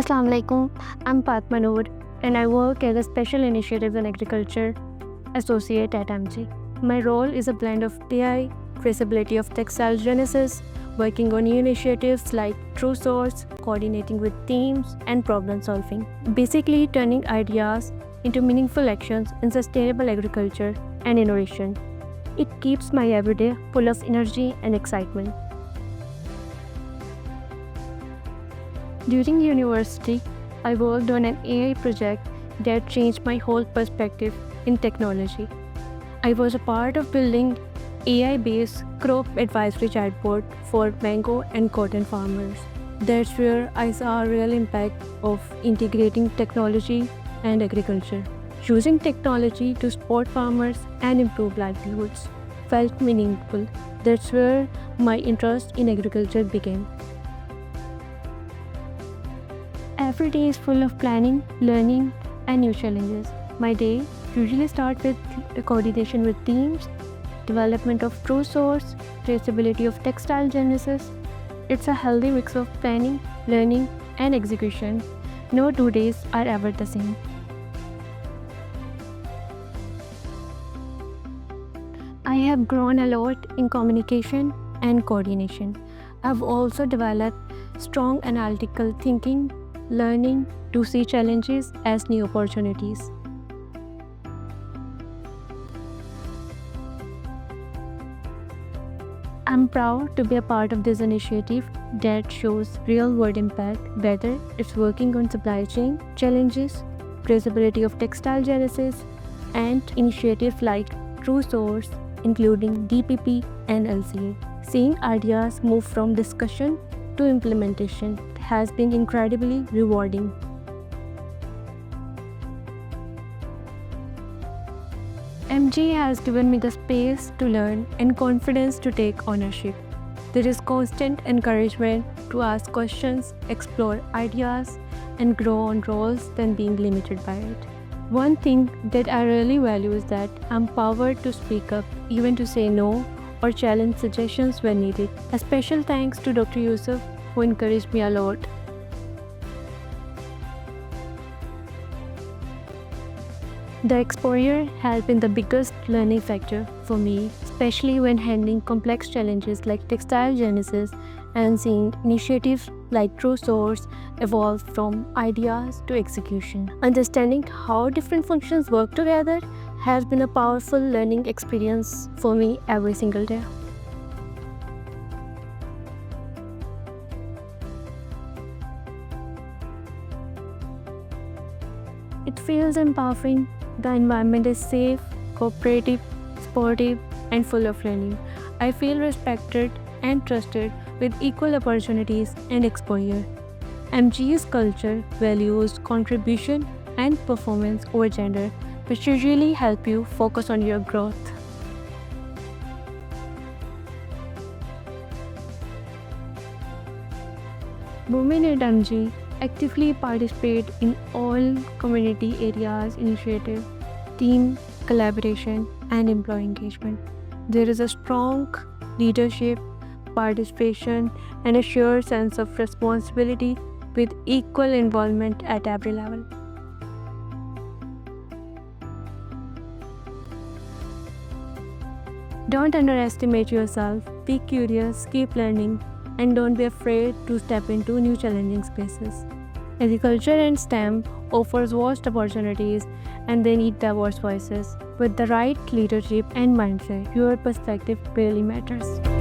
Assalamu alaikum. I'm Fatma Noor and I work as a Special Initiatives and Agriculture Associate at MG. My role is a blend of PI, traceability of textile genesis, working on new initiatives like True Source, coordinating with teams, and problem solving. Basically, turning ideas into meaningful actions in sustainable agriculture and innovation. It keeps my everyday full of energy and excitement. During university, I worked on an AI project that changed my whole perspective in technology. I was a part of building AI-based crop advisory chatbot for mango and cotton farmers. That's where I saw a real impact of integrating technology and agriculture. Using technology to support farmers and improve livelihoods felt meaningful. That's where my interest in agriculture began. Every day is full of planning, learning, and new challenges. My day usually starts with the coordination with teams, development of True Source, traceability of textile genesis. It's a healthy mix of planning, learning, and execution. No 2 days are ever the same. I have grown a lot in communication and coordination. I've also developed strong analytical thinking, learning to see challenges as new opportunities. I'm proud to be a part of this initiative that shows real-world impact, whether it's working on supply chain challenges, traceability of textile genesis, and initiatives like True Source, including DPP and LCA. Seeing ideas move from discussion to implementation has been incredibly rewarding. MG has given me the space to learn and confidence to take ownership. There is constant encouragement to ask questions, explore ideas, and grow on roles than being limited by it. One thing that I really value is that I'm empowered to speak up, even to say no or challenge suggestions when needed. A special thanks to Dr. Yusuf, who encouraged me a lot. The exposure has been the biggest learning factor for me, especially when handling complex challenges like textile genesis and seeing initiatives like True Source evolve from ideas to execution. Understanding how different functions work together has been a powerful learning experience for me every single day. It feels empowering. The environment is safe, cooperative, supportive, and full of learning. I feel respected and trusted with equal opportunities and exposure. MG's culture values contribution and performance over gender, which usually help you focus on your growth. Women at MG actively participate in all community areas initiative, team collaboration, and employee engagement. There is a strong leadership, participation, and a shared sense of responsibility with equal involvement at every level. Don't underestimate yourself, be curious, keep learning, and don't be afraid to step into new challenging spaces. Agriculture and STEM offers vast opportunities and they need diverse voices. With the right leadership and mindset, your perspective really matters.